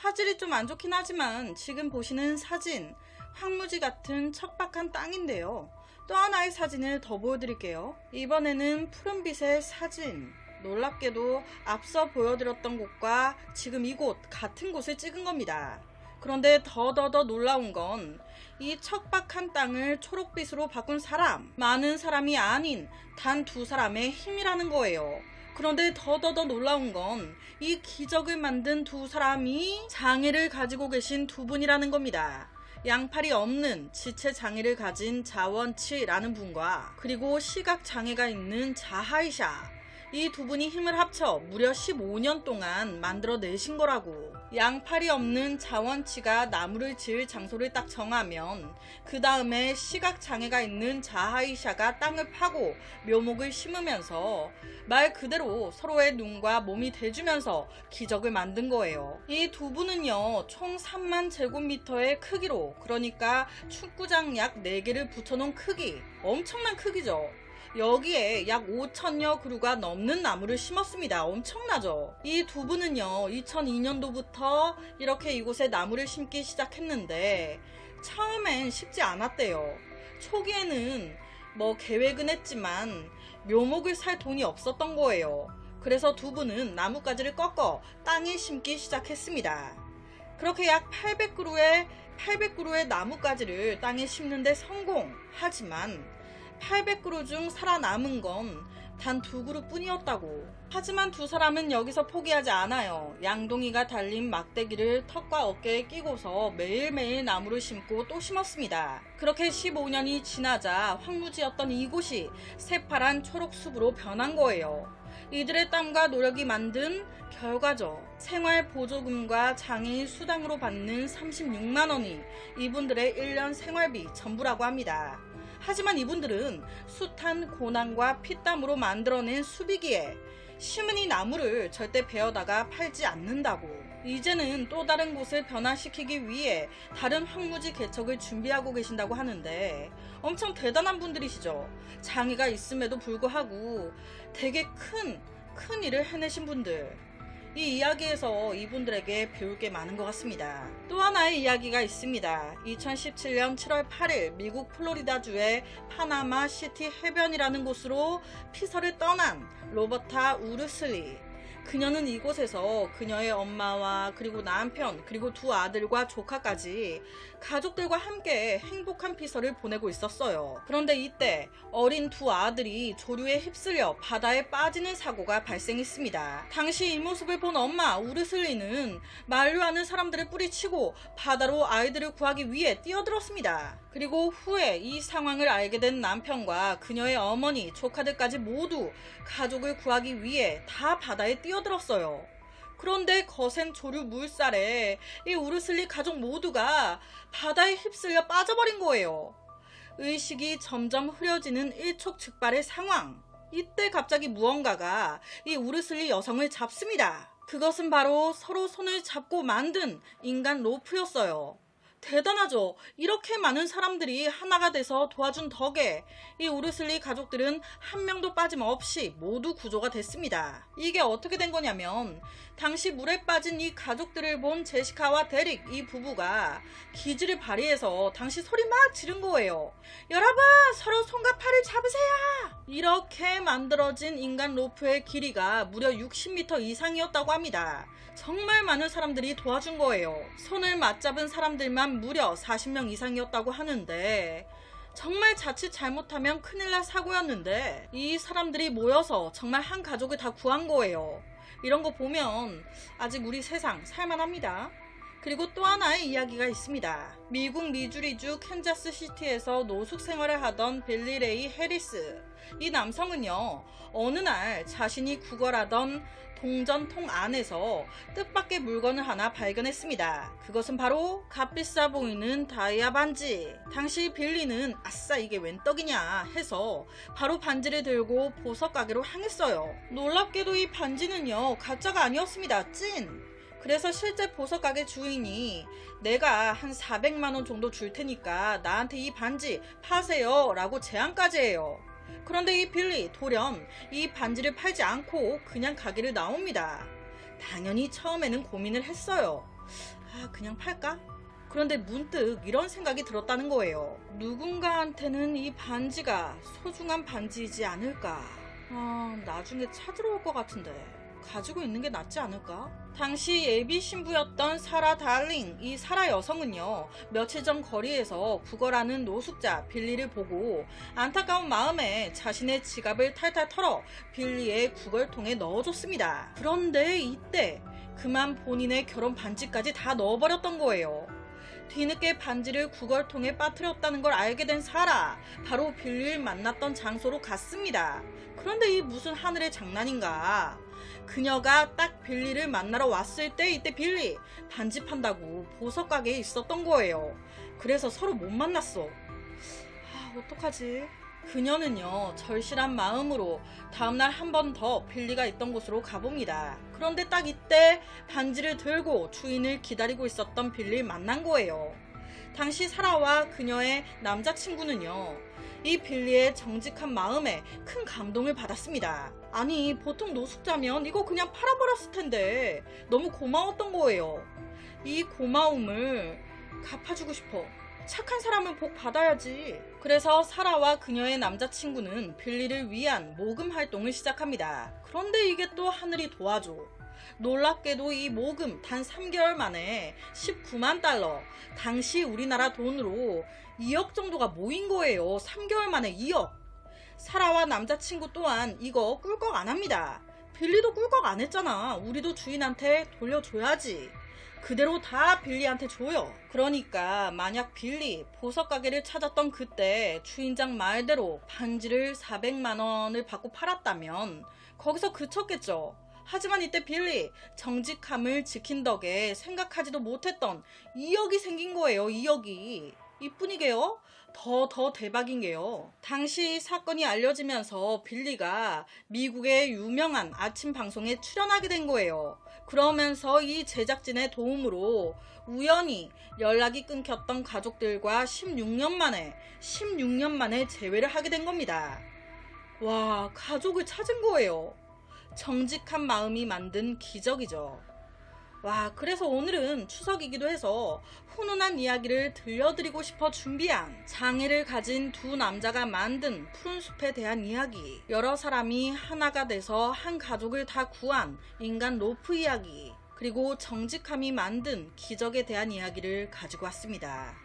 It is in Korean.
화질이 좀 안 좋긴 하지만 지금 보시는 사진, 황무지 같은 척박한 땅인데요. 또 하나의 사진을 더 보여드릴게요. 이번에는 푸른빛의 사진. 놀랍게도 앞서 보여드렸던 곳과 지금 이곳 같은 곳을 찍은 겁니다. 그런데 더 놀라운 건 이 척박한 땅을 초록빛으로 바꾼 사람, 많은 사람이 아닌 단 2사람의 힘이라는 거예요. 그런데 더 놀라운 건 이 기적을 만든 2사람이 장애를 가지고 계신 2분이라는 겁니다. 양팔이 없는 지체 장애를 가진 자원치라는 분과 그리고 시각 장애가 있는 자하이샤, 이 2분이 힘을 합쳐 무려 15년 동안 만들어내신 거라고. 양팔이 없는 자원치가 나무를 지을 장소를 딱 정하면 그 다음에 시각장애가 있는 자하이샤가 땅을 파고 묘목을 심으면서 말 그대로 서로의 눈과 몸이 대주면서 기적을 만든 거예요. 이 2분은요 총 3만 제곱미터의 크기로, 그러니까 축구장 약 4개를 붙여놓은 크기, 엄청난 크기죠. 여기에 약 5천여 그루가 넘는 나무를 심었습니다. 엄청나죠? 이 2분은요 2002년도부터 이렇게 이곳에 나무를 심기 시작했는데 처음엔 쉽지 않았대요. 초기에는 계획은 했지만 묘목을 살 돈이 없었던 거예요. 그래서 2분은 나뭇가지를 꺾어 땅에 심기 시작했습니다. 그렇게 약 800그루의 나뭇가지를 땅에 심는데 성공하지만 800그루 중 살아남은 건 단 2그루 뿐이었다고. 하지만 2사람은 여기서 포기하지 않아요. 양동이가 달린 막대기를 턱과 어깨에 끼고서 매일매일 나무를 심고 또 심었습니다. 그렇게 15년이 지나자 황무지였던 이곳이 새파란 초록숲으로 변한 거예요. 이들의 땀과 노력이 만든 결과죠. 생활보조금과 장애인 수당으로 받는 36만원이 이분들의 1년 생활비 전부라고 합니다. 하지만 이분들은 숱한 고난과 피땀으로 만들어낸 숲이기에 심은 이 나무를 절대 베어다가 팔지 않는다고. 이제는 또 다른 곳을 변화시키기 위해 다른 황무지 개척을 준비하고 계신다고 하는데 엄청 대단한 분들이시죠. 장애가 있음에도 불구하고 되게 큰 일을 해내신 분들. 이 이야기에서 이분들에게 배울 게 많은 것 같습니다. 또 하나의 이야기가 있습니다. 2017년 7월 8일 미국 플로리다주의 파나마 시티 해변이라는 곳으로 피서를 떠난 로버타 우르슬리. 그녀는 이곳에서 그녀의 엄마와 그리고 남편 그리고 2 아들과 조카까지 가족들과 함께 행복한 피서를 보내고 있었어요. 그런데 이때 어린 2 아들이 조류에 휩쓸려 바다에 빠지는 사고가 발생했습니다. 당시 이 모습을 본 엄마 우르슬리는 만류하는 사람들을 뿌리치고 바다로 아이들을 구하기 위해 뛰어들었습니다. 그리고 후에 이 상황을 알게 된 남편과 그녀의 어머니, 조카들까지 모두 가족을 구하기 위해 다 바다에 뛰어들었어요. 그런데 거센 조류 물살에 이 우르슬리 가족 모두가 바다에 휩쓸려 빠져버린 거예요. 의식이 점점 흐려지는 일촉즉발의 상황. 이때 갑자기 무언가가 이 우르슬리 여성을 잡습니다. 그것은 바로 서로 손을 잡고 만든 인간 로프였어요. 대단하죠? 이렇게 많은 사람들이 하나가 돼서 도와준 덕에 이 우르슬리 가족들은 한 명도 빠짐없이 모두 구조가 됐습니다. 이게 어떻게 된 거냐면 당시 물에 빠진 이 가족들을 본 제시카와 데릭 이 부부가 기지를 발휘해서 당시 소리 막 지른 거예요. 여러분 서로 손과 팔을 잡으세요. 이렇게 만들어진 인간 로프의 길이가 무려 60m 이상이었다고 합니다. 정말 많은 사람들이 도와준 거예요. 손을 맞잡은 사람들만 무려 40명 이상이었다고 하는데 정말 자칫 잘못하면 큰일 날 사고였는데 이 사람들이 모여서 정말 한 가족을 다 구한 거예요. 이런 거 보면 아직 우리 세상 살만합니다. 그리고 또 하나의 이야기가 있습니다. 미국 미주리주 캔자스시티에서 노숙 생활을 하던 빌리 레이 해리스. 이 남성은요 어느 날 자신이 구걸하던 동전통 안에서 뜻밖의 물건을 하나 발견했습니다. 그것은 바로 값비싸 보이는 다이아 반지. 당시 빌리는 아싸 이게 웬 떡이냐 해서 바로 반지를 들고 보석 가게로 향했어요. 놀랍게도 이 반지는요 가짜가 아니었습니다. 찐. 그래서 실제 보석 가게 주인이 내가 한 400만원 정도 줄 테니까 나한테 이 반지 파세요 라고 제안까지 해요. 그런데 이 빌리 돌연 이 반지를 팔지 않고 그냥 가게를 나옵니다. 당연히 처음에는 고민을 했어요. 그냥 팔까? 그런데 문득 이런 생각이 들었다는 거예요. 누군가한테는 이 반지가 소중한 반지이지 않을까? 나중에 찾으러 올 것 같은데 가지고 있는 게 낫지 않을까? 당시 예비 신부였던 사라 달링, 이 사라 여성은요, 며칠 전 거리에서 구걸하는 노숙자 빌리를 보고 안타까운 마음에 자신의 지갑을 탈탈 털어 빌리의 구걸통에 넣어줬습니다. 그런데 이때 그만 본인의 결혼 반지까지 다 넣어버렸던 거예요. 뒤늦게 반지를 구걸통에 빠뜨렸다는 걸 알게 된 사라, 바로 빌리를 만났던 장소로 갔습니다. 그런데 이 무슨 하늘의 장난인가? 그녀가 딱 빌리를 만나러 왔을 때 이때 빌리 반지 판다고 보석 가게에 있었던 거예요. 그래서 서로 못 만났어. 어떡하지? 그녀는요, 절실한 마음으로 다음날 한 번 더 빌리가 있던 곳으로 가봅니다. 그런데 딱 이때 반지를 들고 주인을 기다리고 있었던 빌리를 만난 거예요. 당시 사라와 그녀의 남자친구는요, 이 빌리의 정직한 마음에 큰 감동을 받았습니다. 아니, 보통 노숙자면 이거 그냥 팔아버렸을 텐데 너무 고마웠던 거예요. 이 고마움을 갚아주고 싶어. 착한 사람은 복 받아야지. 그래서 사라와 그녀의 남자친구는 빌리를 위한 모금 활동을 시작합니다. 그런데 이게 또 하늘이 도와줘. 놀랍게도 이 모금 단 3개월 만에 19만 달러, 당시 우리나라 돈으로 2억 정도가 모인 거예요. 3개월 만에 2억. 사라와 남자친구 또한 이거 꿀꺽 안 합니다. 빌리도 꿀꺽 안 했잖아. 우리도 주인한테 돌려줘야지. 그대로 다 빌리한테 줘요. 그러니까 만약 빌리 보석 가게를 찾았던 그때 주인장 말대로 반지를 400만 원을 받고 팔았다면 거기서 그쳤겠죠. 하지만 이때 빌리 정직함을 지킨 덕에 생각하지도 못했던 2억이 생긴 거예요. 2억이. 이뿐이게요. 더 대박인 게요. 당시 사건이 알려지면서 빌리가 미국의 유명한 아침 방송에 출연하게 된 거예요. 그러면서 이 제작진의 도움으로 우연히 연락이 끊겼던 가족들과 16년 만에 재회를 하게 된 겁니다. 와, 가족을 찾은 거예요. 정직한 마음이 만든 기적이죠. 와, 그래서 오늘은 추석이기도 해서 훈훈한 이야기를 들려드리고 싶어 준비한 장애를 가진 두 남자가 만든 푸른 숲에 대한 이야기, 여러 사람이 하나가 돼서 한 가족을 다 구한 인간 로프 이야기, 그리고 정직함이 만든 기적에 대한 이야기를 가지고 왔습니다.